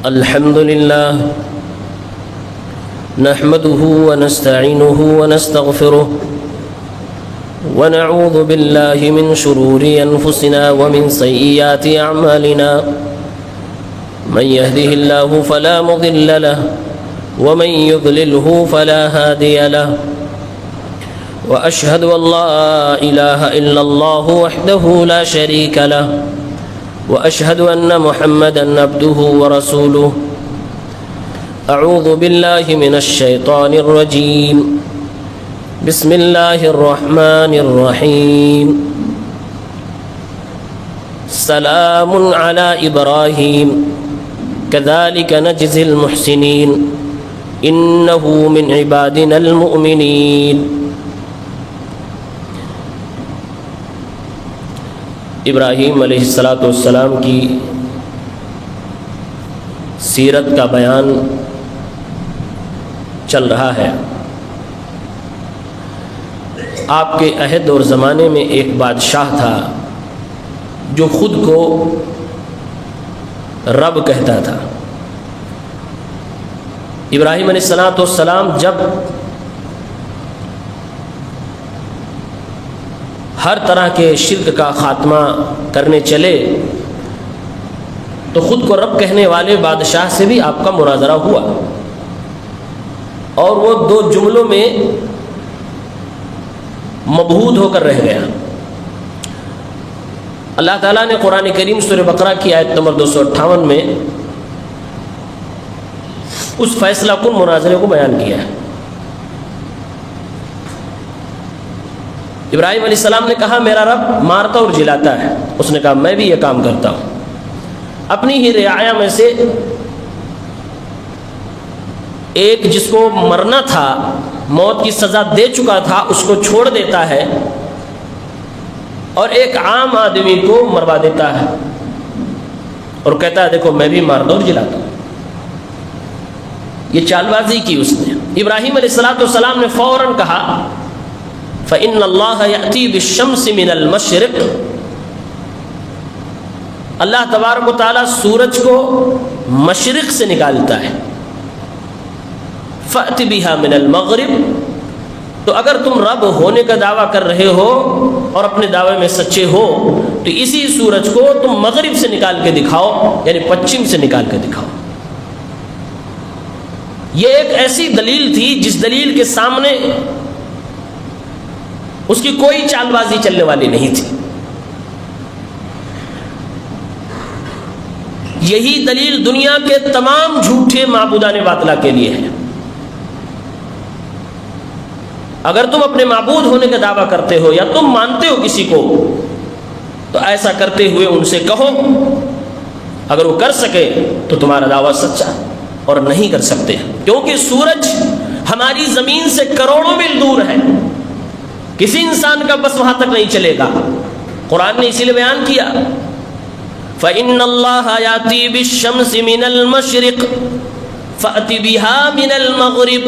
الحمد لله نحمده ونستعينه ونستغفره ونعوذ بالله من شرور أنفسنا ومن سيئات أعمالنا من يهده الله فلا مضل له ومن يضلله فلا هادي له وأشهد أن لا إله إلا الله وحده لا شريك له وأشهد أن محمدًا عبده ورسوله أعوذ بالله من الشيطان الرجيم بسم الله الرحمن الرحيم سلام على إبراهيم كذلك نجزي المحسنين إنه من عبادنا المؤمنين ابراہیم علیہ السلام کی سیرت کا بیان چل رہا ہے۔ آپ کے عہد اور زمانے میں ایک بادشاہ تھا جو خود کو رب کہتا تھا۔ ابراہیم علیہ السلام جب ہر طرح کے شرک کا خاتمہ کرنے چلے تو خود کو رب کہنے والے بادشاہ سے بھی آپ کا مناظرہ ہوا، اور وہ دو جملوں میں مبہوت ہو کر رہ گیا۔ اللہ تعالیٰ نے قرآن کریم سورہ بقرہ کی آیت نمبر 258 میں اس فیصلہ کن مناظرے کو بیان کیا ہے۔ ابراہیم علیہ السلام نے کہا میرا رب مارتا اور جلاتا ہے، اس نے کہا میں بھی یہ کام کرتا ہوں۔ اپنی ہی رعایا میں سے ایک جس کو مرنا تھا، موت کی سزا دے چکا تھا، اس کو چھوڑ دیتا ہے اور ایک عام آدمی کو مروا دیتا ہے اور کہتا ہے دیکھو میں بھی مارتا اور جلاتا ہوں۔ یہ چال بازی کی اس نے۔ ابراہیم علیہ السلام نے فوراً کہا فَإِنَّ اللَّهَ يَأْتِي بِالشَّمْسِ مِنَ الْمَشْرِقِ، اللہ تبارک و تعالیٰ سورج کو مشرق سے نکالتا ہے۔ فَأْتِ بِهَا مِنَ الْمَغْرِبِ، تو اگر تم رب ہونے کا دعویٰ کر رہے ہو اور اپنے دعوے میں سچے ہو تو اسی سورج کو تم مغرب سے نکال کے دکھاؤ، یعنی پچھم سے نکال کے دکھاؤ۔ یہ ایک ایسی دلیل تھی جس دلیل کے سامنے اس کی کوئی چال بازی چلنے والی نہیں تھی۔ یہی دلیل دنیا کے تمام جھوٹے معبودان باطلہ کے لیے ہے۔ اگر تم اپنے معبود ہونے کا دعویٰ کرتے ہو یا تم مانتے ہو کسی کو تو ایسا کرتے ہوئے ان سے کہو، اگر وہ کر سکے تو تمہارا دعویٰ سچا، اور نہیں کر سکتے کیونکہ سورج ہماری زمین سے کروڑوں میل دور ہے، کسی انسان کا بس وہاں تک نہیں چلے گا۔ قرآن نے اسی لیے بیان کیا فَإِنَّ اللَّهَ يَأْتِي بِالشَّمْسِ مِنَ الْمَشْرِقِ فَأْتِ بِهَا مِنَ الْمَغْرِبِ،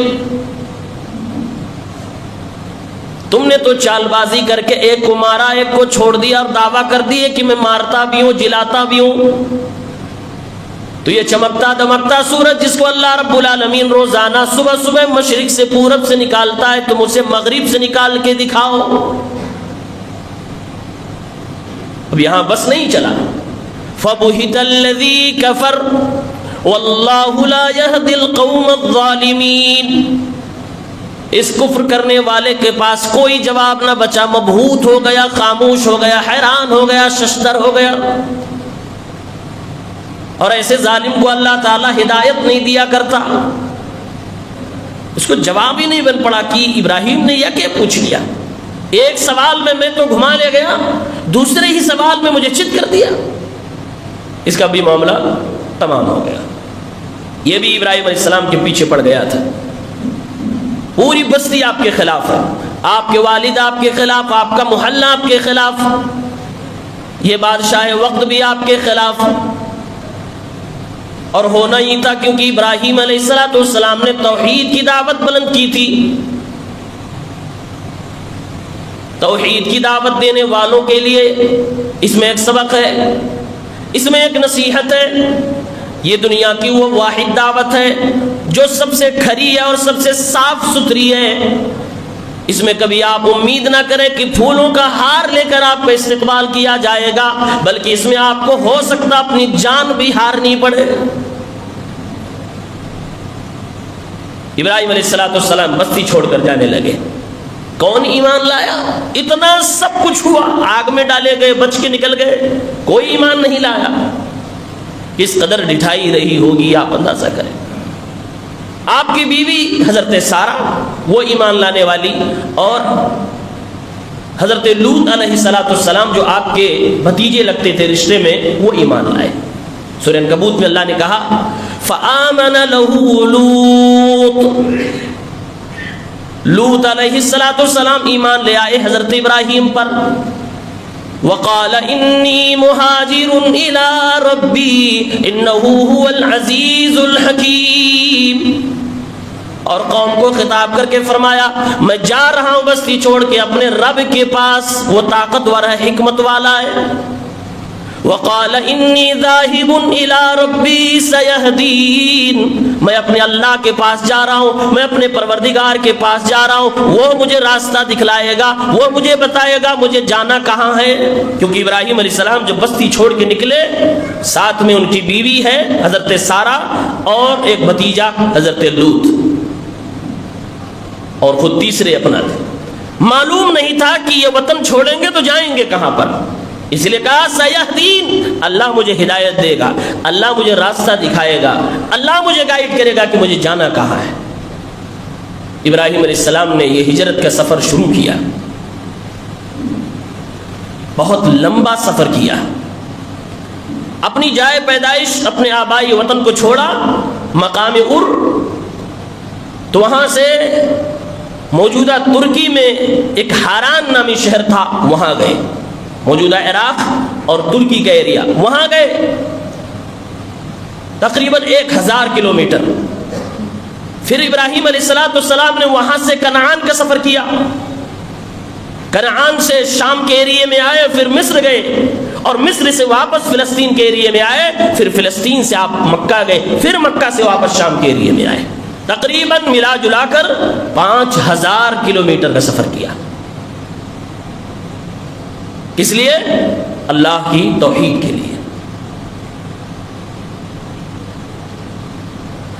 تم نے تو چال بازی کر کے ایک کو مارا، ایک کو چھوڑ دیا اور دعویٰ کر دیے کہ میں مارتا بھی ہوں جلاتا بھی ہوں۔ تو یہ چمکتا دمکتا سورج جس کو اللہ رب العالمین روزانہ صبح صبح مشرق سے پورب سے نکالتا ہے، تم اسے مغرب سے نکال کے دکھاؤ۔ اب یہاں بس نہیں چلا، فَبُهِتَ الَّذِي كَفَرَ وَاللَّهُ لَا يَهْدِي الْقَوْمَ الظَّالِمِينَ، اس کفر کرنے والے کے پاس کوئی جواب نہ بچا، مبہوت ہو گیا، خاموش ہو گیا، حیران ہو گیا، ششدر ہو گیا۔ اور ایسے ظالم کو اللہ تعالیٰ ہدایت نہیں دیا کرتا۔ اس کو جواب ہی نہیں بن پڑا کہ ابراہیم نے یہ کیا پوچھ لیا، ایک سوال میں تو گھما لے گیا، دوسرے ہی سوال میں مجھے چت کر دیا۔ اس کا بھی معاملہ تمام ہو گیا۔ یہ بھی ابراہیم علیہ السلام کے پیچھے پڑ گیا تھا۔ پوری بستی آپ کے خلاف ہے، آپ کے والد آپ کے خلاف، آپ کا محلہ آپ کے خلاف، یہ بادشاہ وقت بھی آپ کے خلاف، اور ہونا ہی تھا کیونکہ ابراہیم علیہ السلام نے توحید کی دعوت بلند کی تھی۔ توحید کی دعوت دینے والوں کے لیے اس میں ایک سبق ہے، اس میں ایک نصیحت ہے۔ یہ دنیا کی وہ واحد دعوت ہے جو سب سے کھری ہے اور سب سے صاف ستھری ہے۔ اس میں کبھی آپ امید نہ کریں کہ پھولوں کا ہار لے کر آپ کا استقبال کیا جائے گا، بلکہ اس میں آپ کو ہو سکتا اپنی جان بھی ہارنی پڑے۔ ابراہیم علیہ السلام بستی چھوڑ کر جانے لگے۔ کون ایمان لایا؟ اتنا سب کچھ ہوا، آگ میں ڈالے گئے، بچ کے نکل گئے، کوئی ایمان نہیں لایا۔ کس قدر ڈٹھائی رہی ہوگی آپ اندازہ کریں۔ آپ کی بیوی حضرت سارہ وہ ایمان لانے والی، اور حضرت لوط علیہ السلام جو آپ کے بھتیجے لگتے تھے رشتے میں، وہ ایمان لائے۔ سورہ عنکبوت میں اللہ نے کہا فآمن له لوط علیہ السلام ایمان لے آئے حضرت ابراہیم پر۔ وقال انی مہاجر الی ربی انہ هو العزیز الحکیم، اور قوم کو خطاب کر کے فرمایا میں جا رہا ہوں بستی چھوڑ کے اپنے رب کے پاس، وہ طاقتور ہے، حکمت والا ہے۔ وقال انی ذاہب الی ربی سیہدین، میں اپنے اللہ کے پاس جا رہا ہوں، میں اپنے پروردگار کے پاس جا رہا ہوں، وہ مجھے راستہ دکھلائے گا، وہ مجھے بتائے گا مجھے جانا کہاں ہے۔ کیونکہ ابراہیم علیہ السلام جب بستی چھوڑ کے نکلے، ساتھ میں ان کی بیوی ہے حضرت سارہ اور ایک بھتیجا حضرت لوط، اور خود تیسرے اپنا تھے۔ معلوم نہیں تھا کہ یہ وطن چھوڑیں گے تو جائیں گے کہاں پر، اس لیے کہا سیہدین، اللہ مجھے ہدایت دے گا، اللہ مجھے راستہ دکھائے گا، اللہ مجھے گائیڈ کرے گا کہ مجھے جانا کہاں ہے۔ ابراہیم علیہ السلام نے یہ ہجرت کا سفر شروع کیا، بہت لمبا سفر کیا، اپنی جائے پیدائش اپنے آبائی وطن کو چھوڑا مقام ار، تو وہاں سے موجودہ ترکی میں ایک ہاران نامی شہر تھا، وہاں گئے، موجودہ عراق اور ترکی کا ایریا، وہاں گئے تقریباً 1000 کلومیٹر۔ پھر ابراہیم علیہ السلام نے وہاں سے کنعان کا سفر کیا، کنعان سے شام کے ایریے میں آئے، پھر مصر گئے، اور مصر سے واپس فلسطین کے ایریے میں آئے، پھر فلسطین سے آپ مکہ گئے، پھر مکہ سے واپس شام کے ایریے میں آئے، تقریباً ملا جلا کر 5000 کلومیٹر کا سفر کیا۔ کس لیے؟ اللہ کی توحید کے لیے۔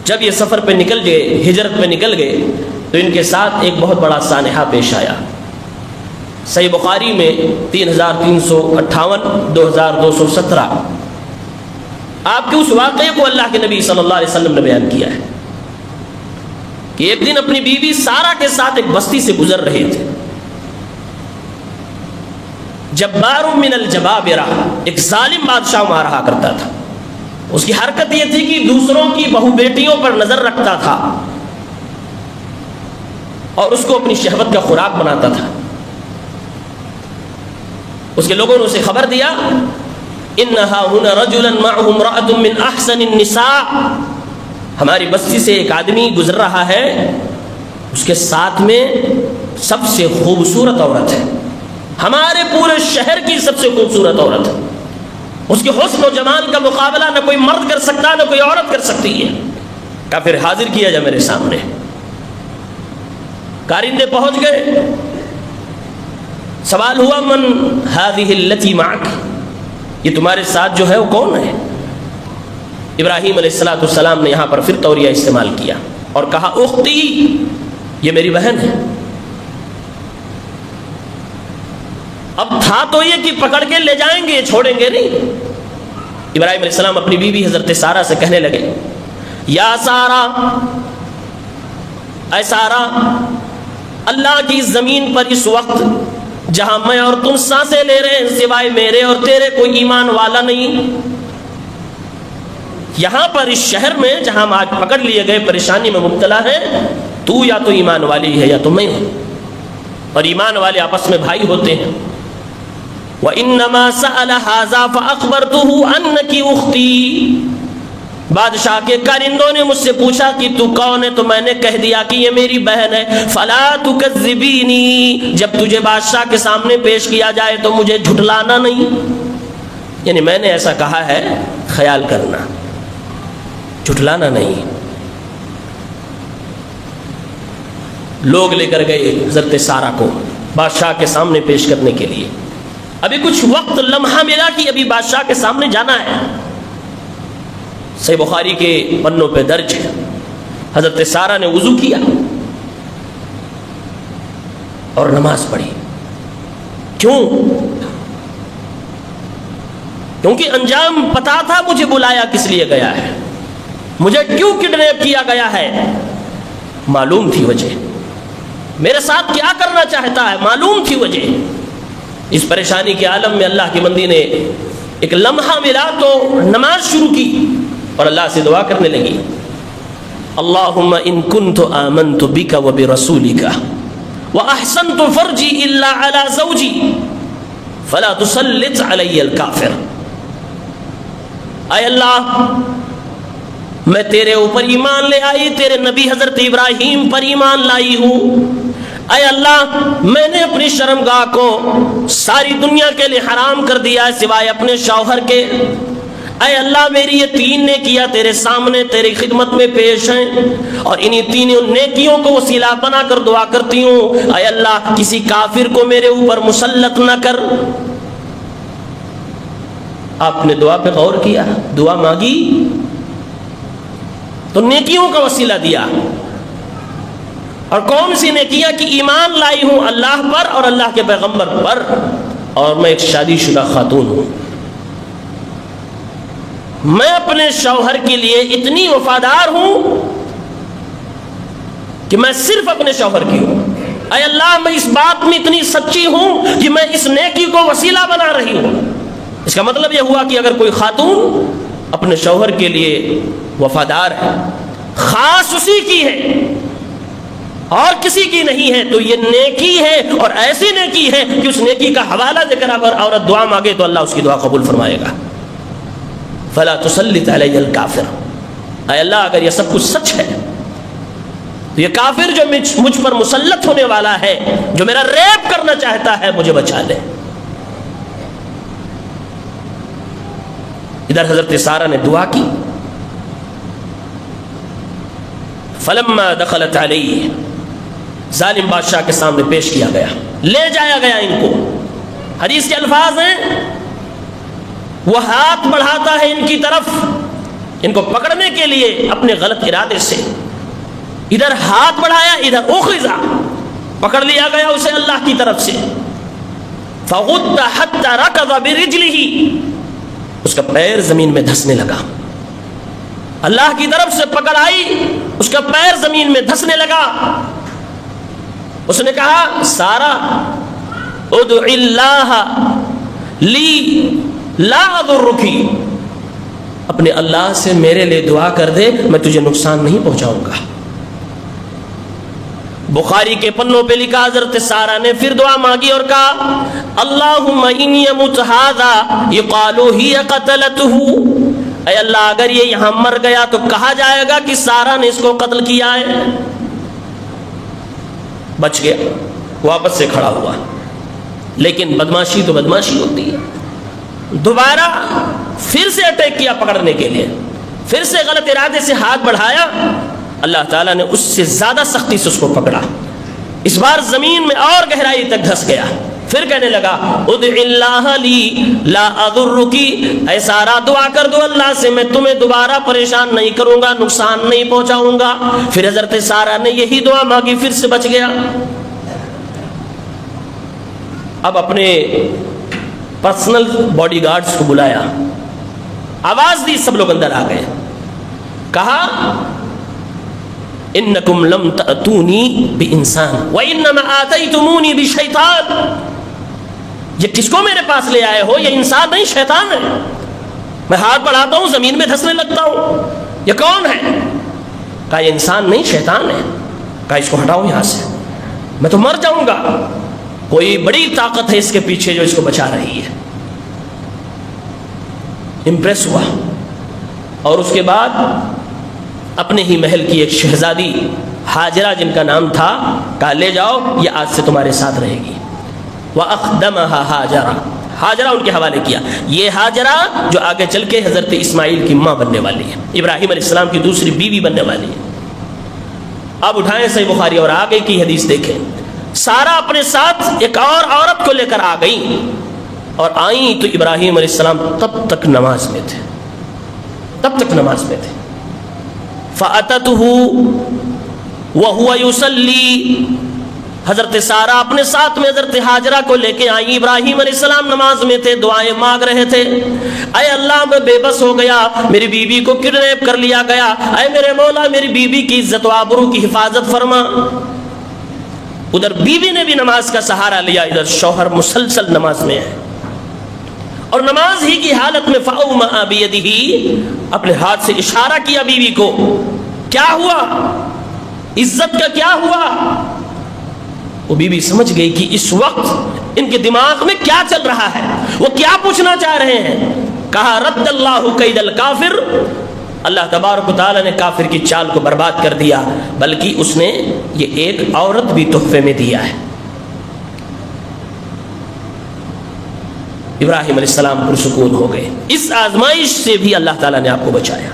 جب یہ سفر پہ نکل گئے، ہجرت پہ نکل گئے، تو ان کے ساتھ ایک بہت بڑا سانحہ پیش آیا۔ صحیح بخاری میں 3358 2217 آپ کے اس واقعے کو اللہ کے نبی صلی اللہ علیہ وسلم نے بیان کیا ہے کہ ایک دن اپنی بیوی سارہ کے ساتھ ایک بستی سے گزر رہے تھے۔ جبار من الجبابرہ، ایک ظالم بادشاہ وہاں رہا کرتا تھا۔ اس کی حرکت یہ تھی کہ دوسروں کی بہو بیٹیوں پر نظر رکھتا تھا اور اس کو اپنی شہوت کا خوراک بناتا تھا۔ اس کے لوگوں نے اسے خبر دیا انہا ہنا رجلا معه امرأة من احسن النساء، ہماری بستی سے ایک آدمی گزر رہا ہے، اس کے ساتھ میں سب سے خوبصورت عورت ہے، ہمارے پورے شہر کی سب سے خوبصورت عورت ہے، اس کے حسن و جمال کا مقابلہ نہ کوئی مرد کر سکتا نہ کوئی عورت کر سکتی ہے۔ کہا پھر حاضر کیا جا میرے سامنے۔ کارندے پہنچ گئے، سوال ہوا من هذه التي معك، یہ تمہارے ساتھ جو ہے وہ کون ہے؟ ابراہیم علیہ السلام نے یہاں پر پھر توریہ استعمال کیا اور کہا اختی، یہ میری بہن ہے۔ اب تھا تو یہ کہ پکڑ کے لے جائیں گے، چھوڑیں گے نہیں۔ ابراہیم علیہ السلام اپنی بیوی حضرت سارہ سے کہنے لگے یا سارہ، اے سارہ، اللہ کی زمین پر اس وقت جہاں میں اور تم سانسیں لے رہے ہیں سوائے میرے اور تیرے کوئی ایمان والا نہیں۔ یہاں پر اس شہر میں جہاں ہم آج پکڑ لیے گئے پریشانی میں مبتلا ہیں، تو یا تو ایمان والی ہے یا تو میں ہوں، اور ایمان والے آپس میں بھائی ہوتے ہیں۔ وَإِنَّمَا سَأَلَ هَذَا فَأَخْبَرْتُهُ أَنَّكِ أُخْتِي، بادشاہ کے کارندوں نے مجھ سے پوچھا کہ تو کون ہے، تو میں نے کہہ دیا کہ یہ میری بہن ہے۔ فَلَا تُكَذِّبِينِي، جب تجھے بادشاہ کے سامنے پیش کیا جائے تو مجھے جھٹلانا نہیں، یعنی میں نے ایسا کہا ہے، خیال کرنا۔ جھٹلانا نہیں. لوگ لے کر گئے حضرت سارہ کو بادشاہ کے سامنے پیش کرنے کے لیے. ابھی کچھ وقت لمحہ ملا کہ ابھی بادشاہ کے سامنے جانا ہے. صحیح بخاری کے پنوں پہ درج ہے حضرت سارہ نے وضو کیا اور نماز پڑھی. کیوں؟ کیونکہ انجام پتا تھا مجھے بلایا کس لیے گیا ہے, مجھے کیوں کڈنیپ کیا گیا ہے, معلوم تھی وجہ. میرے ساتھ کیا کرنا چاہتا ہے, معلوم تھی وجہ. اس پریشانی کے عالم میں اللہ کی بندی نے ایک لمحہ ملا تو نماز شروع کی اور اللہ سے دعا کرنے لگی, اللہم ان کنت آمنت بک و برسولک واحسنت فرجی الا علی زوجی فلا تسلط علی الکافر. اے اللہ, میں تیرے اوپر ایمان لے آئی, تیرے نبی حضرت ابراہیم پر ایمان لائی ہوں. اے اللہ, میں نے اپنی شرمگاہ کو ساری دنیا کے لیے حرام کر دیا ہے سوائے اپنے شوہر کے. اے اللہ, میری یہ 3 نیکیاں تیرے سامنے تیری خدمت میں پیش ہیں اور انہی 3 نیکیوں کو وسیلہ بنا کر دعا کرتی ہوں. اے اللہ, کسی کافر کو میرے اوپر مسلط نہ کر. آپ نے دعا پہ غور کیا, دعا مانگی تو نیکیوں کا وسیلہ دیا. اور کون سی نیکیاں کہ ایمان لائی ہوں اللہ پر اور اللہ کے پیغمبر پر, اور میں ایک شادی شدہ خاتون ہوں. میں اپنے شوہر کے لیے اتنی وفادار ہوں کہ میں صرف اپنے شوہر کی ہوں. اے اللہ, میں اس بات میں اتنی سچی ہوں کہ میں اس نیکی کو وسیلہ بنا رہی ہوں. اس کا مطلب یہ ہوا کہ اگر کوئی خاتون اپنے شوہر کے لیے وفادار ہے, خاص اسی کی ہے اور کسی کی نہیں ہے, تو یہ نیکی ہے اور ایسی نیکی ہے کہ اس نیکی کا حوالہ دے کر اگر عورت دعا مانگے تو اللہ اس کی دعا قبول فرمائے گا. فلا تسلط علی الکافر. اے اللہ, اگر یہ سب کچھ سچ ہے تو یہ کافر جو مجھ پر مسلط ہونے والا ہے, جو میرا ریپ کرنا چاہتا ہے, مجھے بچا لے. ادھر حضرت سارہ نے دعا کی. فلما دخلت علیہ, ظالم بادشاہ کے سامنے پیش کیا گیا, لے جایا گیا ان کو. حدیث کے الفاظ ہیں, وہ ہاتھ بڑھاتا ہے ان کی طرف, ان کو پکڑنے کے لیے اپنے غلط ارادے سے. ادھر ہاتھ بڑھایا, ادھر اخذا, پکڑ لیا گیا اسے اللہ کی طرف سے. فغط حتى ركض برجله, اس کا پیر زمین میں دھسنے لگا. اللہ کی طرف سے پکڑ آئی, اس کا پیر زمین میں دھسنے لگا. اس نے کہا, سارہ ادع اللہ لی لا اضرکی, اپنے اللہ سے میرے لیے دعا کر دے, میں تجھے نقصان نہیں پہنچاؤں گا. بخاری کے پنوں پہ لکھا, حضرت سارہ نے پھر دعا مانگی اور کہا, اللہم ان یمت ھذا یقال ہی قتلتہ. اے اللہ, اگر یہ یہاں مر گیا تو کہا جائے گا کہ سارہ نے اس کو قتل کیا ہے. بچ گیا, واپس سے کھڑا ہوا. لیکن بدماشی تو بدماشی ہوتی ہے. دوبارہ پھر سے اٹیک کیا پکڑنے کے لیے, پھر سے غلط ارادے سے ہاتھ بڑھایا. اللہ تعالیٰ نے اس سے زیادہ سختی سے اس کو پکڑا. اس بار زمین میں اور گہرائی تک دھس گیا. پھر کہنے لگا, ادع اللہ لی لا اضرکی, اے سارہ دعا کر دو اللہ سے, میں تمہیں دوبارہ پریشان نہیں کروں گا, نقصان نہیں پہنچاؤں گا. پھر حضرت سارہ نے یہی دعا مانگی, پھر سے بچ گیا. اب اپنے پرسنل باڈی گارڈز کو بلایا, آواز دی, سب لوگ اندر آ گئے. کہا, انکم لم تأتونی بانسان وانما آتیتمونی بشیطان. یہ کس کو میرے پاس لے آئے ہو, یہ انسان نہیں شیطان ہے. میں ہاتھ بڑھاتا ہوں زمین میں دھسنے لگتا ہوں, یہ کون ہے؟ کہا, یہ انسان نہیں شیطان ہے. کہا, اس کو ہٹاؤ یہاں سے, میں تو مر جاؤں گا. کوئی بڑی طاقت ہے اس کے پیچھے جو اس کو بچا رہی ہے. امپریس ہوا, اور اس کے بعد اپنے ہی محل کی ایک شہزادی ہاجرہ جن کا نام تھا, کہا لے جاؤ, یہ آج سے تمہارے ساتھ رہے گی. وَأَخْدَمَهَا ہاجرہ, ہاجرہ ان کے حوالے کیا. یہ ہاجرہ جو آگے چل کے حضرت اسماعیل کی ماں بننے والی ہے, ابراہیم علیہ السلام کی دوسری بیوی بننے والی ہے. اب اٹھائیں صحیح بخاری اور آگے کی حدیث دیکھیں. سارا اپنے ساتھ ایک اور عورت کو لے کر آ گئی, اور آئیں تو ابراہیم علیہ السلام تب تک نماز میں تھے, تب تک نماز میں تھے. فَأَتَتْهُ وَهُوَ يُصَلِّي, حضرت سارا اپنے ساتھ میں حضرت ہاجرہ کو لے کے آئی. ابراہیم علیہ السلام نماز میں تھے, دعائیں مانگ رہے تھے. اے اللہ میں بے بس ہو گیا, میری بیوی کو کڈنیپ کر لیا گیا. اے میرے مولا میری بیوی کی عزت و آبرو کی حفاظت فرما. ادھر بیوی نے بھی نماز کا سہارا لیا, ادھر شوہر مسلسل نماز میں ہے, اور نماز ہی کی حالت میں فَأَوْمَأَ بِيَدِهِ, اپنے ہاتھ سے اشارہ کیا بیوی کو. کیا ہوا, عزت کا کیا ہوا؟ وہ بیوی سمجھ گئی کہ اس وقت ان کے دماغ میں کیا چل رہا ہے, وہ کیا پوچھنا چاہ رہے ہیں. کہا رد اللہ کید الکافر, اللہ تبارک و تعالی نے کافر کی چال کو برباد کر دیا, بلکہ اس نے یہ ایک عورت بھی تحفے میں دیا ہے. ابراہیم علیہ السلام پرسکون ہو گئے. اس آزمائش سے بھی اللہ تعالیٰ نے آپ کو بچایا,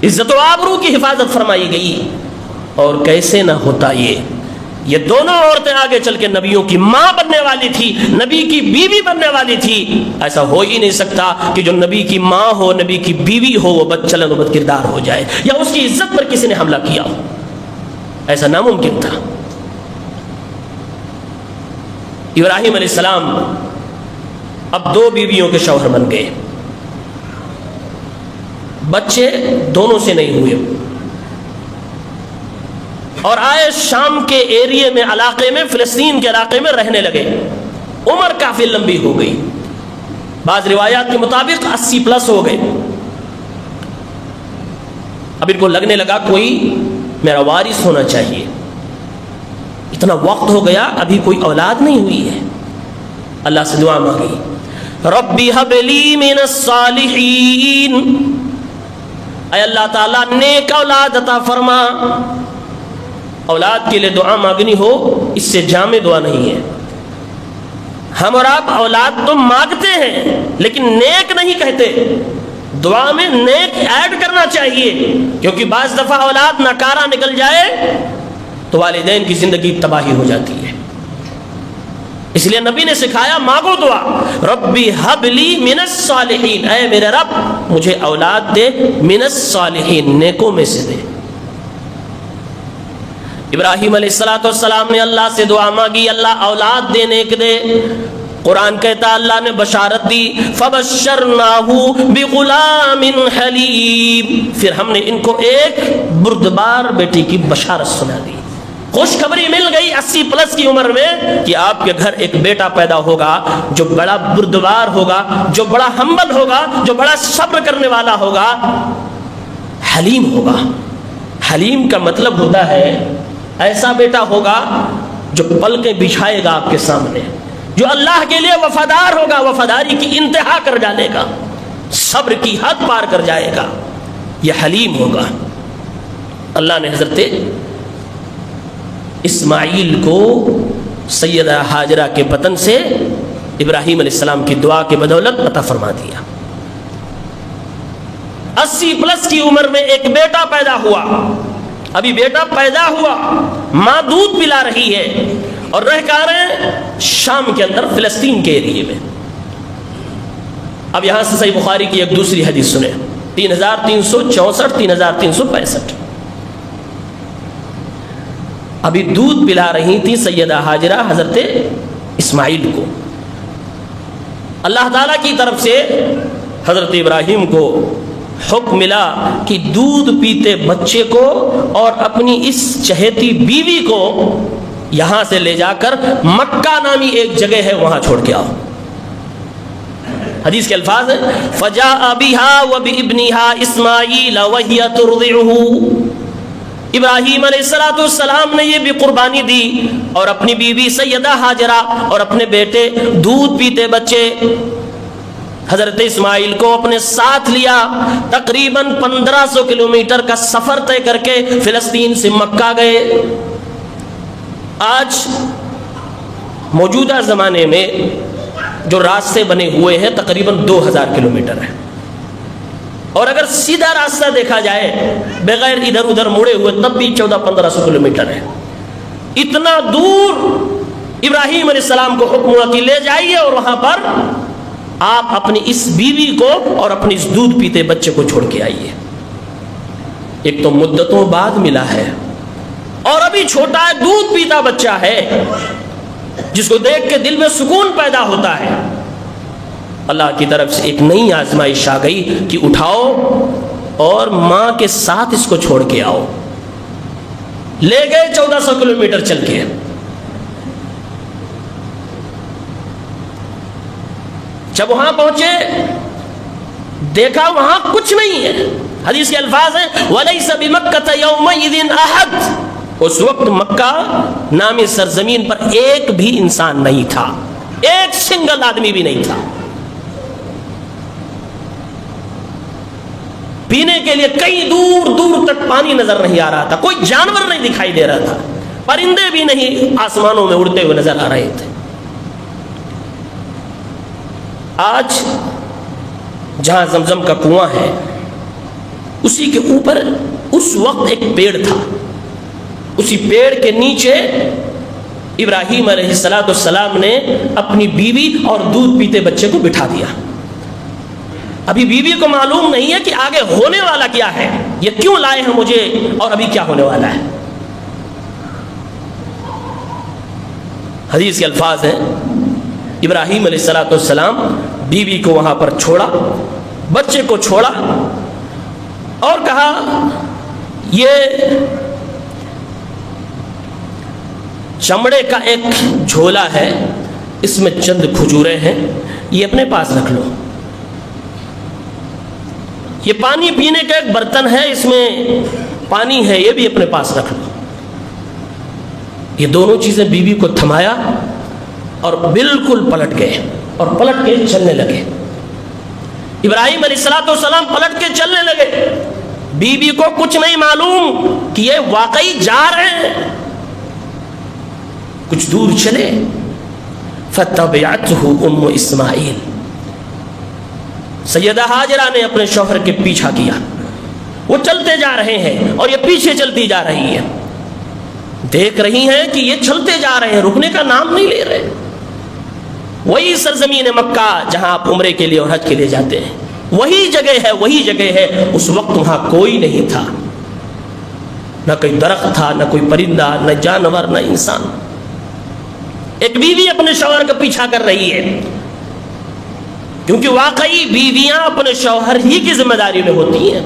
عزت و آبرو کی حفاظت فرمائی گئی. اور کیسے نہ ہوتا یہ دونوں عورتیں آگے چل کے نبیوں کی ماں بننے والی تھی, نبی کی بیوی بننے والی تھی. ایسا ہو ہی نہیں سکتا کہ جو نبی کی ماں ہو, نبی کی بیوی ہو, وہ بد چلن و بد کردار ہو جائے, یا اس کی عزت پر کسی نے حملہ کیا ہو. ایسا ناممکن تھا. ابراہیم علیہ السلام اب 2 بیویوں کے شوہر بن گئے. بچے دونوں سے نہیں ہوئے, اور آئے شام کے ایریے میں, علاقے میں, فلسطین کے علاقے میں رہنے لگے. عمر کافی لمبی ہو گئی, بعض روایات کے مطابق 80+ ہو گئے. اب ان کو لگنے لگا کوئی میرا وارث ہونا چاہیے. اتنا وقت ہو گیا ابھی کوئی اولاد نہیں ہوئی ہے. اللہ سے دعا مانگی, ربی ہب لی من الصالحین, اے اللہ تعالیٰ نیک اولاد عطا فرما. اولاد کے لیے دعا مانگنی ہو, اس سے جامع دعا نہیں ہے. ہم اور آپ اولاد تو مانگتے ہیں لیکن نیک نہیں کہتے. دعا میں نیک ایڈ کرنا چاہیے, کیونکہ بعض دفعہ اولاد ناکارہ نکل جائے تو والدین کی زندگی تباہی ہو جاتی ہے. اس لیے نبی نے سکھایا مانگو دعا, ربی ہب لی من الصالحین, اے میرے رب مجھے اولاد دے, من الصالحین, نیکوں میں سے دے. ابراہیم علیہ السلام نے اللہ سے دعا مانگی, اللہ اولاد دینے کے دے. قرآن کہتا اللہ نے بشارت دی, فَبَشَّرْنَاهُ بِغُلَامٍ حَلِيمٍ, پھر ہم نے ان کو ایک بردبار بیٹی کی بشارت سنا دی. خوشخبری مل گئی 80+ کی عمر میں کہ آپ کے گھر ایک بیٹا پیدا ہوگا جو بڑا بردبار ہوگا, جو بڑا ہمبل ہوگا, جو بڑا صبر کرنے والا ہوگا, حلیم ہوگا. حلیم کا مطلب ہوتا ہے ایسا بیٹا ہوگا جو پلکیں بچھائے گا آپ کے سامنے, جو اللہ کے لیے وفادار ہوگا, وفاداری کی انتہا کر ڈالے گا, صبر کی حد پار کر جائے گا, یہ حلیم ہوگا. اللہ نے حضرت اسماعیل کو سیدہ ہاجرہ کے بطن سے ابراہیم علیہ السلام کی دعا کی بدولت عطا فرما دیا. 80+ کی عمر میں ایک بیٹا پیدا ہوا. ابھی بیٹا پیدا ہوا, ماں دودھ پلا رہی ہے, اور رہ کر رہے شام کے اندر, فلسطین کے ایریے میں. اب یہاں سے صحیح بخاری کی ایک دوسری حدیث سنیں, 3364 3365. ابھی دودھ پلا رہی تھی سیدہ ہاجرہ حضرت اسماعیل کو. اللہ تعالیٰ کی طرف سے حضرت ابراہیم کو حکم ملا کہ دودھ پیتے بچے کو اور اپنی اس چہیتی بیوی کو یہاں سے لے جا کر مکہ نامی ایک جگہ ہے وہاں چھوڑ کے آؤ. حدیث کے الفاظ ہیں فجاء بها وبابنها اسماعیل وهي ترضعه. ابراہیم علیہ السلام نے یہ بھی قربانی دی, اور اپنی بیوی سیدہ ہاجرہ اور اپنے بیٹے دودھ پیتے بچے حضرت اسماعیل کو اپنے ساتھ لیا. تقریباً 1500 کلومیٹر کا سفر طے کر کے فلسطین سے مکہ گئے. آج موجودہ زمانے میں جو راستے بنے ہوئے ہیں تقریباً 2000 کلومیٹر ہے، اور اگر سیدھا راستہ دیکھا جائے بغیر ادھر ادھر مڑے ہوئے تب بھی 1400-1500 کلومیٹر ہے۔ اتنا دور ابراہیم علیہ السلام کو حکم ہوا کہ لے جائیے اور وہاں پر آپ اپنی اس بیوی کو اور اپنی اس دودھ پیتے بچے کو چھوڑ کے آئیے۔ ایک تو مدتوں بعد ملا ہے اور ابھی چھوٹا ہے، دودھ پیتا بچہ ہے جس کو دیکھ کے دل میں سکون پیدا ہوتا ہے۔ اللہ کی طرف سے ایک نئی آزمائش آ گئی کہ اٹھاؤ اور ماں کے ساتھ اس کو چھوڑ کے آؤ۔ لے گئے 1400 کلومیٹر چل کے۔ جب وہاں پہنچے دیکھا وہاں کچھ نہیں ہے۔ حدیث کے الفاظ ہیں وَلَيْسَ بِمَكَّةَ يَوْمَئِذٍ أَحَدٌ، اس وقت مکہ نامی سرزمین پر ایک بھی انسان نہیں تھا، ایک سنگل آدمی بھی نہیں تھا۔ پینے کے لیے کئی دور دور تک پانی نظر نہیں آ رہا تھا، کوئی جانور نہیں دکھائی دے رہا تھا، پرندے بھی نہیں آسمانوں میں اڑتے ہوئے نظر آ رہے تھے۔ آج جہاں زمزم کا کنواں ہے اسی کے اوپر اس وقت ایک پیڑ تھا، اسی پیڑ کے نیچے ابراہیم علیہ السلام نے اپنی بیوی اور دودھ پیتے بچے کو بٹھا دیا۔ ابھی بیوی کو معلوم نہیں ہے کہ آگے ہونے والا کیا ہے، یہ کیوں لائے ہیں مجھے اور ابھی کیا ہونے والا ہے۔ حدیث کے الفاظ ہیں ابراہیم علیہ السلام بیوی کو وہاں پر چھوڑا، بچے کو چھوڑا اور کہا یہ چمڑے کا ایک جھولا ہے، اس میں چند کھجوریں ہیں، یہ اپنے پاس رکھ لو۔ یہ پانی پینے کا ایک برتن ہے، اس میں پانی ہے، یہ بھی اپنے پاس رکھ لو۔ یہ دونوں چیزیں بیوی کو تھمایا اور بالکل پلٹ گئے اور پلٹ کے چلنے لگے۔ ابراہیم علیہ السلام پلٹ کے چلنے لگے، بیوی کو کچھ نہیں معلوم کہ یہ واقعی جا رہے ہیں۔ کچھ دور چلے فَتَبِعَتْهُ أُمُّ اسماعیل، سیدہ ہاجرہ نے اپنے شوہر کے پیچھا کیا، وہ چلتے جا رہے ہیں اور یہ پیچھے چلتی جا رہی ہے، دیکھ رہی ہیں کہ یہ چلتے جا رہے ہیں، رکنے کا نام نہیں لے رہے۔ وہی سرزمین مکہ جہاں آپ عمرے کے لیے اور حج کے لیے جاتے ہیں، وہی جگہ ہے، وہی جگہ ہے۔ اس وقت وہاں کوئی نہیں تھا، نہ کوئی درخت تھا، نہ کوئی پرندہ، نہ جانور، نہ انسان۔ ایک بیوی اپنے شوہر کا پیچھا کر رہی ہے، کیونکہ واقعی بیویاں اپنے شوہر ہی کی ذمہ داری میں ہوتی ہیں۔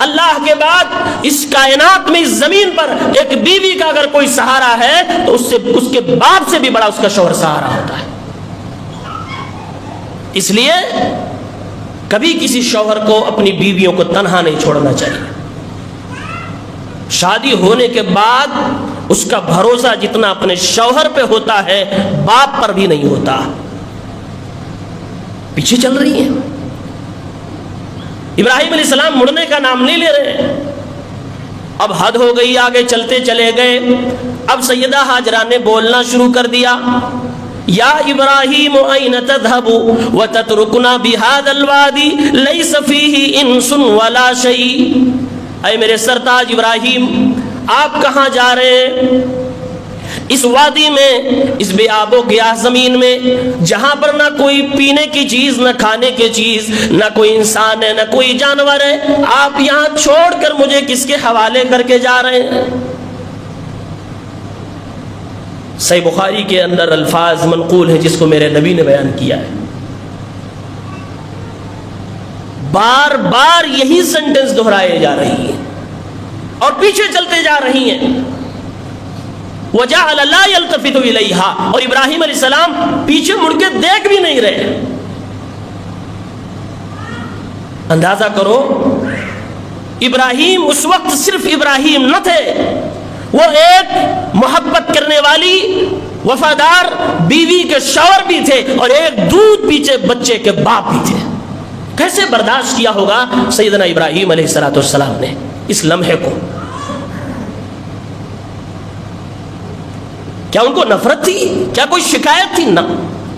اللہ کے بعد اس کائنات میں، اس زمین پر ایک بیوی کا اگر کوئی سہارا ہے تو اس کے باپ سے بھی بڑا اس کا شوہر سہارا ہوتا ہے۔ اس لیے کبھی کسی شوہر کو اپنی بیویوں کو تنہا نہیں چھوڑنا چاہیے۔ شادی ہونے کے بعد اس کا بھروسہ جتنا اپنے شوہر پہ ہوتا ہے باپ پر بھی نہیں ہوتا۔ پیچھے چل رہی ہیں، ابراہیم علیہ السلام مڑنے کا نام نہیں لے رہے۔ اب حد ہو گئی، آگے چلتے چلے گئے۔ اب سیدہ ہاجرہ نے بولنا شروع کر دیا، یا ابراہیم این تذهب وتترکنا بهذا الوادی لیس فیہ انس ولا شیء، اے میرے سرتاج ابراہیم آپ کہاں جا رہے ہیں؟ اس وادی میں، اس بے آب و گیاہ زمین میں جہاں پر نہ کوئی پینے کی چیز، نہ کھانے کی چیز، نہ کوئی انسان ہے، نہ کوئی جانور ہے، آپ یہاں چھوڑ کر مجھے کس کے حوالے کر کے جا رہے ہیں؟ صحیح بخاری کے اندر الفاظ منقول ہیں جس کو میرے نبی نے بیان کیا ہے، بار بار یہی سینٹنس دہرائے جا رہی ہیں اور پیچھے چلتے جا رہی ہیں۔ وَجَعَلَ لَا يَلْتَفِتُ إِلَيْهَا، اور ابراہیم علیہ السلام پیچھے مڑ کے دیکھ بھی نہیں رہے۔ اندازہ کرو ابراہیم اس وقت صرف ابراہیم نہ تھے، وہ ایک محبت کرنے والی وفادار بیوی کے شوہر بھی تھے اور ایک دودھ پیچھے بچے کے باپ بھی تھے۔ کیسے برداشت کیا ہوگا سیدنا ابراہیم علیہ السلام نے اس لمحے کو؟ کیا ان کو نفرت تھی؟ کیا کوئی شکایت تھی؟ نہ،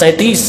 37,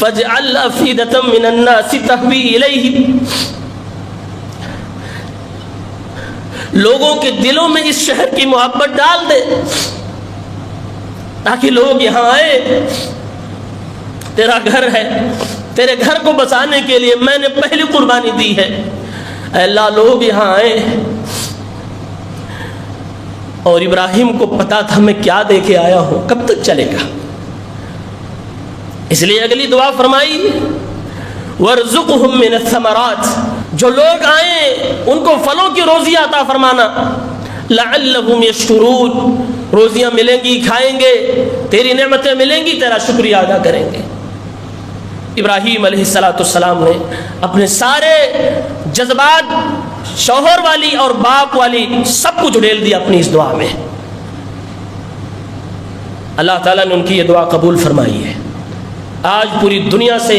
فاجعل افئدة من الناس تهوی الیہ، لوگوں کے دلوں میں اس شہر کی محبت ڈال دے تاکہ لوگ یہاں آئے. تیرا گھر ہے، تیرے گھر کو بسانے کے لیے میں نے پہلی قربانی دی ہے. اے اللہ لوگ یہاں آئے. اور ابراہیم کو پتا تھا میں کیا دے کے آیا ہوں، کب تک چلے گا، اس لیے اگلی دعا فرمائی وَارْزُقْهُم مِّنَ الثَّمَرَاتِ، جو لوگ آئیں ان کو پھلوں کی روزی عطا فرمانا. لَعَلَّهُمْ يَشْكُرُونَ، روزیاں ملیں گی، کھائیں گے، تیری نعمتیں ملیں گی، تیرا شکریہ ادا کریں گے. ابراہیم علیہ السلام نے اپنے سارے جذبات، شوہر والی اور باپ والی، سب کچھ ڈھیل دیا اپنی اس دعا میں. اللہ تعالیٰ نے ان کی یہ دعا قبول فرمائی ہے. آج پوری دنیا سے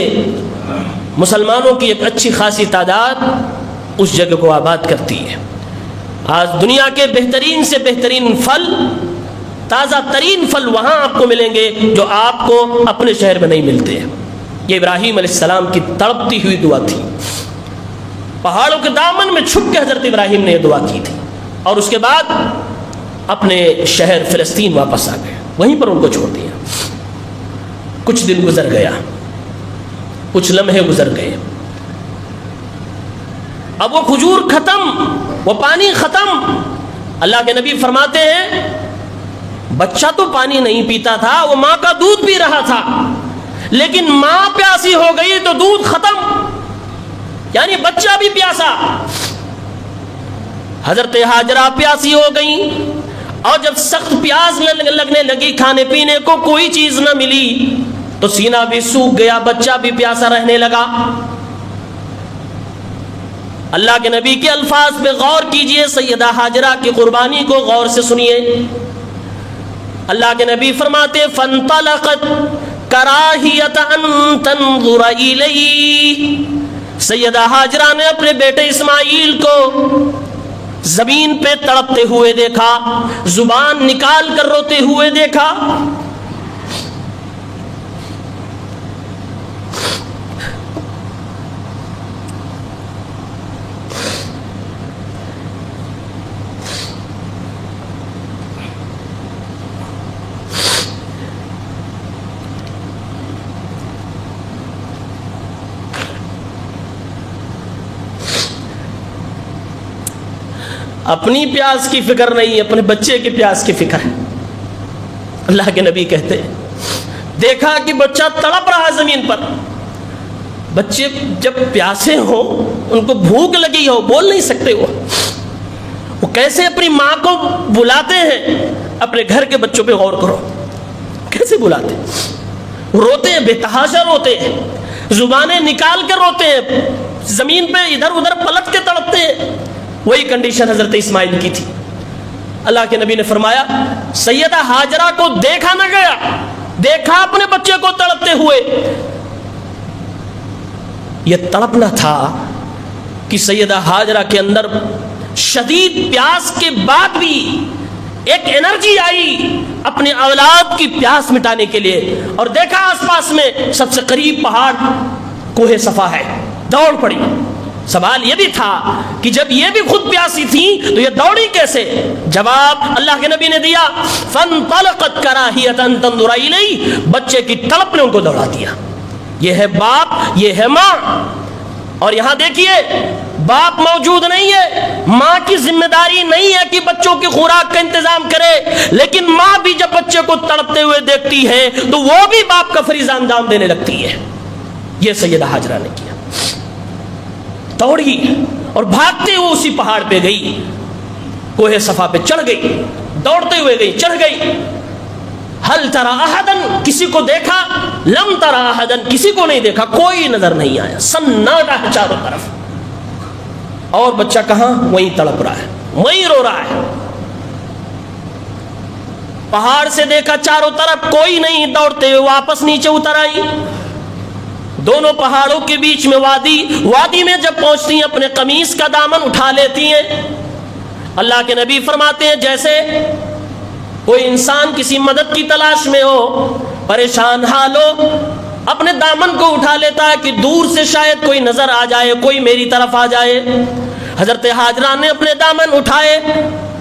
مسلمانوں کی ایک اچھی خاصی تعداد اس جگہ کو آباد کرتی ہے. آج دنیا کے بہترین سے بہترین پھل، تازہ ترین پھل وہاں آپ کو ملیں گے جو آپ کو اپنے شہر میں نہیں ملتے. یہ ابراہیم علیہ السلام کی تڑپتی ہوئی دعا تھی. پہاڑوں کے دامن میں چھپ کے حضرت ابراہیم نے یہ دعا کی تھی، اور اس کے بعد اپنے شہر فلسطین واپس آ گئے، وہیں پر ان کو چھوڑ دیا. کچھ دن گزر گیا، کچھ لمحے گزر گئے. اب وہ کھجور ختم، وہ پانی ختم. اللہ کے نبی فرماتے ہیں بچہ تو پانی نہیں پیتا تھا، وہ ماں کا دودھ پی رہا تھا، لیکن ماں پیاسی ہو گئی تو دودھ ختم، یعنی بچہ بھی پیاسا. حضرت ہاجرہ پیاسی ہو گئیں، اور جب سخت پیاس لگنے لگی، کھانے پینے کو کوئی چیز نہ ملی تو سینہ بھی سوکھ گیا، بچہ بھی پیاسا رہنے لگا. اللہ کے نبی کے الفاظ پہ غور کیجئے، سیدہ ہاجرہ کی قربانی کو غور سے سنیے. اللہ کے نبی فرماتے فانطلقت کراہیت ان تنظر الیہ، سیدہ ہاجرہ نے اپنے بیٹے اسماعیل کو زمین پہ تڑپتے ہوئے دیکھا، زبان نکال کر روتے ہوئے دیکھا. اپنی پیاس کی فکر نہیں، اپنے بچے کی پیاس کی فکر ہے. اللہ کے نبی کہتے ہیں دیکھا کہ بچہ تڑپ رہا ہے زمین پر. بچے جب پیاسے ہوں، ان کو بھوک لگی ہو، بول نہیں سکتے، وہ کیسے اپنی ماں کو بلاتے ہیں. اپنے گھر کے بچوں پہ غور کرو، کیسے بلاتے ہیں، روتے ہیں، بے تحاشا روتے ہیں، زبانیں نکال کر روتے ہیں، زمین پہ ادھر ادھر پلٹ کے تڑپتے ہیں. وہی کنڈیشن حضرت اسماعیل کی تھی. اللہ کے نبی نے فرمایا سیدہ ہاجرہ کو دیکھا نہ گیا، دیکھا اپنے بچے کو تڑپتے ہوئے. یہ تڑپنا تھا کہ سیدہ ہاجرہ کے اندر شدید پیاس کے بعد بھی ایک انرجی آئی اپنے اولاد کی پیاس مٹانے کے لیے. اور دیکھا آس پاس میں سب سے قریب پہاڑ کوہ صفا ہے، دوڑ پڑی. سوال یہ بھی تھا کہ جب یہ بھی خود پیاسی تھی تو یہ دوڑی کیسے؟ جواب اللہ کے نبی نے دیا فانطلقت کراہیۃ ان تنظر الیہ، بچے کی تڑپ نے ان کو دوڑا دیا. یہ ہے باپ، یہ ہے ماں. اور یہاں دیکھیے باپ موجود نہیں ہے، ماں کی ذمہ داری نہیں ہے کہ بچوں کی خوراک کا انتظام کرے، لیکن ماں بھی جب بچے کو تڑپتے ہوئے دیکھتی ہے تو وہ بھی باپ کا فریضہ انجام دینے لگتی ہے. یہ سیدہ ہاجرہ نے کیا. دوڑی اور بھاگتے ہوئے اسی پہاڑ پہ گئی، کوہ صفا پہ چڑھ گئی، دوڑتے ہوئے گئی، چڑھ گئی. ہل ترى احدا، کسی کو دیکھا؟ لم ترى احدا، کسی کو نہیں دیکھا، کوئی نظر نہیں آیا، سناٹا ہے چاروں طرف. اور بچہ کہاں؟ وہیں تڑپ رہا ہے، وہیں رو رہا ہے. پہاڑ سے دیکھا چاروں طرف کوئی نہیں، دوڑتے ہوئے واپس نیچے اتر آئی. دونوں پہاڑوں کے بیچ میں وادی میں جب پہنچتی ہیں اپنے قمیص کا دامن اٹھا لیتی ہیں. اللہ کے نبی فرماتے ہیں جیسے کوئی انسان کسی مدد کی تلاش میں ہو، پریشان حال ہو، اپنے دامن کو اٹھا لیتا ہے کہ دور سے شاید کوئی نظر آ جائے، کوئی میری طرف آ جائے۔ حضرت حاجرہ نے اپنے دامن اٹھائے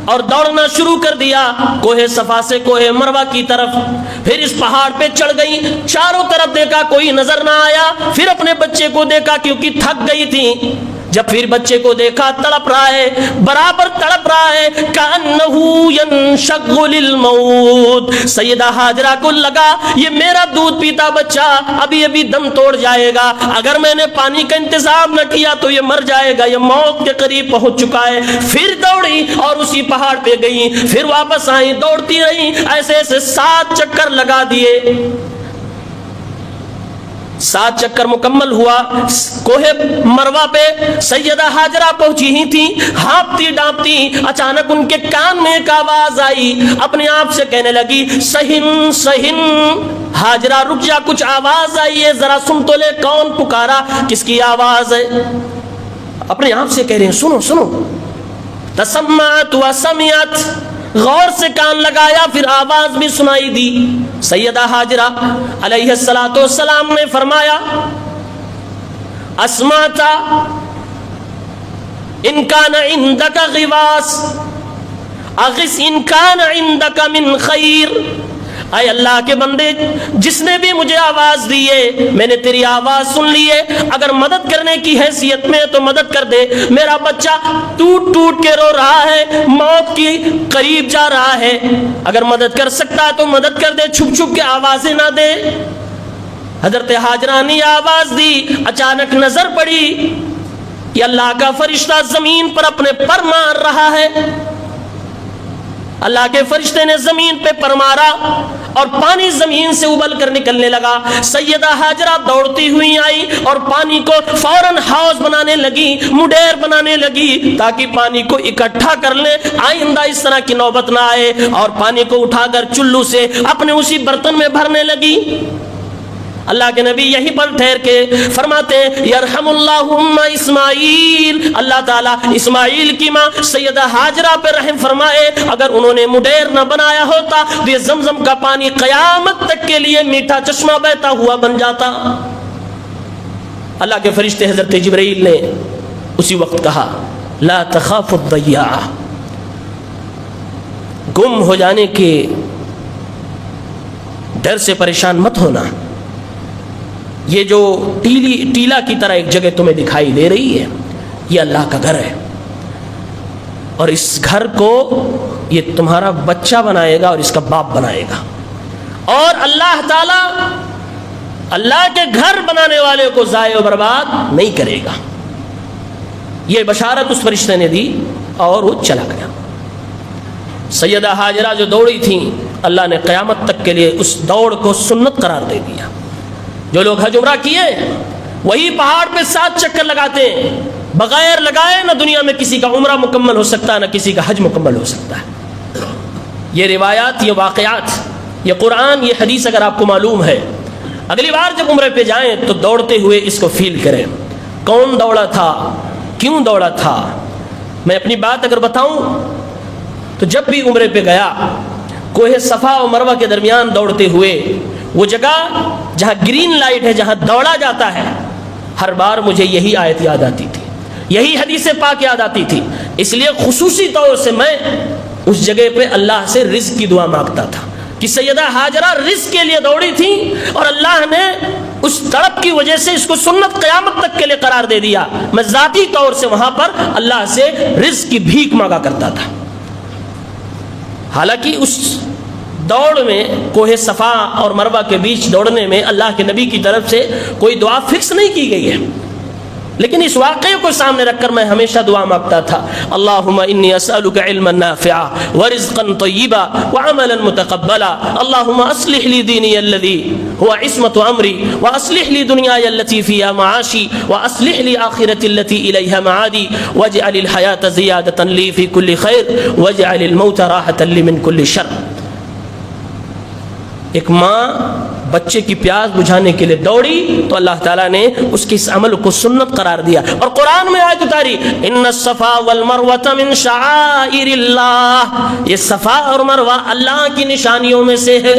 اور دوڑنا شروع کر دیا کوہ صفا سے کوہ مروہ کی طرف۔ پھر اس پہاڑ پہ چڑھ گئی، چاروں طرف دیکھا کوئی نظر نہ آیا، پھر اپنے بچے کو دیکھا کیونکہ تھک گئی تھی۔ جب پھر بچے کو دیکھا تڑپ رہا ہے، برابر تڑپ رہا ہے، کأنہ ینشق للموت۔ سیدہ حاجرہ کو لگا یہ میرا دودھ پیتا بچہ ابھی ابھی دم توڑ جائے گا، اگر میں نے پانی کا انتظام نہ کیا تو یہ مر جائے گا، یہ موت کے قریب پہنچ چکا ہے۔ پھر دوڑی اور اسی پہاڑ پہ گئی، پھر واپس آئی، دوڑتی رہی، ایسے ایسے 7 چکر لگا دیے۔ 7 چکر مکمل ہوا، کوہ مروہ پہ سیدہ حاجرہ پہنچی ہی تھی، ہانپتی ڈانپتی اچانک ان کے کان میں ایک آواز آئی، اپنے آپ سے کہنے لگی سہن سہن۔ حاجرہ رک جا، کچھ آواز آئی ہے، ذرا سن تو لے کون پکارا، کس کی آواز ہے۔ اپنے آپ سے کہہ رہے ہیں سنو سنو۔ تسمعت وسمعت، غور سے کان لگایا، پھر آواز بھی سنائی دی۔ سیدہ حاجرہ علیہ السلام نے فرمایا اسمعت ان کان عندک غواص اغث ان کان عندک من خیر۔ اے اللہ کے بندے، جس نے بھی مجھے آواز دی ہے، میں نے تیری آواز سن لی ہے، اگر مدد کرنے کی حیثیت میں تو مدد کر دے۔ میرا بچہ ٹوٹ ٹوٹ کے رو رہا ہے، موت کی قریب جا رہا ہے، اگر مدد کر سکتا ہے تو مدد کر دے، چھپ چھپ کے آوازیں نہ دے۔ حضرت حاجرہ نے آواز دی، اچانک نظر پڑی کہ اللہ کا فرشتہ زمین پر اپنے پر مار رہا ہے۔ اللہ کے فرشتے نے زمین پہ پر مارا اور پانی زمین سے ابل کر نکلنے لگا۔ سیدہ حاجرہ دوڑتی ہوئی آئی اور پانی کو فوراً حوض بنانے لگی، مڈیر بنانے لگی تاکہ پانی کو اکٹھا کر لے، آئندہ اس طرح کی نوبت نہ آئے، اور پانی کو اٹھا کر چلو سے اپنے اسی برتن میں بھرنے لگی۔ اللہ کے نبی یہیں پر ٹھہر کے فرماتے ہیں یرحم اللہ اسماعیل، اللہ تعالیٰ اسماعیل کی ماں سیدہ حاجرہ پہ رحم فرمائے، اگر انہوں نے مڈیر نہ بنایا ہوتا تو یہ زمزم کا پانی قیامت تک کے لیے میٹھا چشمہ بہتا ہوا بن جاتا۔ اللہ کے فرشتے حضرت جبرائیل نے اسی وقت کہا لا تخاف الضیاع، گم ہو جانے کے ڈر سے پریشان مت ہونا، یہ جو ٹیلا کی طرح ایک جگہ تمہیں دکھائی دے رہی ہے یہ اللہ کا گھر ہے، اور اس گھر کو یہ تمہارا بچہ بنائے گا اور اس کا باپ بنائے گا، اور اللہ تعالیٰ اللہ کے گھر بنانے والے کو ضائع و برباد نہیں کرے گا۔ یہ بشارت اس فرشتے نے دی اور وہ چلا گیا۔ سیدہ حاجرہ جو دوڑی تھیں، اللہ نے قیامت تک کے لیے اس دوڑ کو سنت قرار دے دیا۔ جو لوگ حج عمرہ کیے وہی پہاڑ پہ 7 چکر لگاتے ہیں، بغیر لگائے نہ دنیا میں کسی کا عمرہ مکمل ہو سکتا ہے نہ کسی کا حج مکمل ہو سکتا ہے۔ یہ روایات، یہ واقعات، یہ قرآن، یہ حدیث اگر آپ کو معلوم ہے، اگلی بار جب عمرے پہ جائیں تو دوڑتے ہوئے اس کو فیل کریں، کون دوڑا تھا، کیوں دوڑا تھا۔ میں اپنی بات اگر بتاؤں تو جب بھی عمرے پہ گیا، کوہ صفا و مروہ کے درمیان دوڑتے ہوئے، وہ جگہ جہاں گرین لائٹ ہے، جہاں دوڑا جاتا ہے، ہر بار مجھے یہی آیت یاد آتی تھی، یہی حدیث پاک یاد آتی تھی، اس لیے خصوصی طور سے میں اس جگہ پہ اللہ سے رزق کی دعا مانگتا تھا کہ سیدہ حاجرہ رزق کے لیے دوڑی تھی اور اللہ نے اس تڑپ کی وجہ سے اس کو سنت قیامت تک کے لیے قرار دے دیا۔ میں ذاتی طور سے وہاں پر اللہ سے رزق کی بھیک مانگا کرتا تھا۔ حالانکہ اس دوڑ میں، کوہ صفا اور مروہ کے بیچ دوڑنے میں اللہ کے نبی کی طرف سے کوئی دعا فکس نہیں کی گئی ہے، لیکن اس واقعے کو سامنے رکھ کر میں ہمیشہ دعا مانگتا تھا، اللہم انی اسألک علما نافعا ورزقا طیبا وعملا متقبلا، اللہم اصلح لی دینی الذی هو عصمت امری واصلح لی دنیای التي فیها معاشی واصلح لی آخرتی التي الیها معادی واجعل الحیاة زیادتا لی فی کل خیر واجعل الموت راحتا لی من کل شر۔ ایک ماں بچے کی پیاس بجھانے کے لیے دوڑی تو اللہ تعالیٰ نے اس کے اس عمل کو سنت قرار دیا، اور قرآن میں آیت اتاری ان الصفا والمروہ من شعائر اللہ، یہ صفا اور مروہ اللہ کی نشانیوں میں سے ہے۔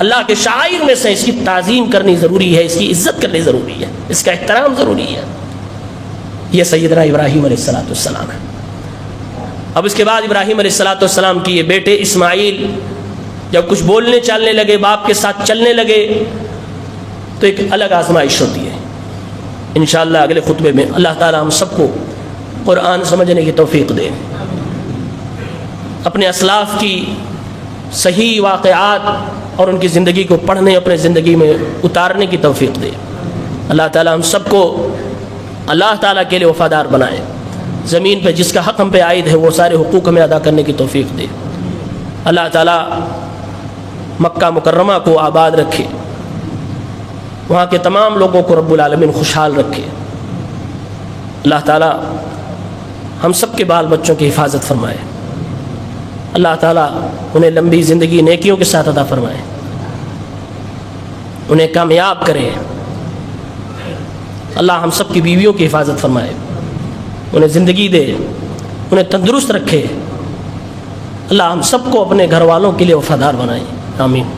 اللہ کے شعائر میں سے، اس کی تعظیم کرنی ضروری ہے، اس کی عزت کرنی ضروری ہے، اس کا احترام ضروری ہے۔ یہ سیدنا ابراہیم علیہ السلام ہے۔ اب اس کے بعد ابراہیم علیہ السلام کی یہ بیٹے اسماعیل جب کچھ بولنے چالنے لگے، باپ کے ساتھ چلنے لگے، تو ایک الگ آزمائش ہوتی ہے۔ انشاءاللہ اگلے خطبے میں اللہ تعالی ہم سب کو قرآن سمجھنے کی توفیق دے، اپنے اسلاف کی صحیح واقعات اور ان کی زندگی کو پڑھنے، اپنے زندگی میں اتارنے کی توفیق دے۔ اللہ تعالی ہم سب کو اللہ تعالیٰ کے لیے وفادار بنائے، زمین پہ جس کا حق ہم پہ عائد ہے وہ سارے حقوق ہمیں ادا کرنے کی توفیق دے۔ اللہ تعالیٰ مکہ مکرمہ کو آباد رکھے، وہاں کے تمام لوگوں کو رب العالمین خوشحال رکھے۔ اللہ تعالیٰ ہم سب کے بال بچوں کی حفاظت فرمائے، اللہ تعالیٰ انہیں لمبی زندگی نیکیوں کے ساتھ عطا فرمائے، انہیں کامیاب کرے۔ اللہ ہم سب کی بیویوں کی حفاظت فرمائے، انہیں زندگی دے، انہیں تندرست رکھے۔ اللہ ہم سب کو اپنے گھر والوں کے لیے وفادار بنائے، آمین۔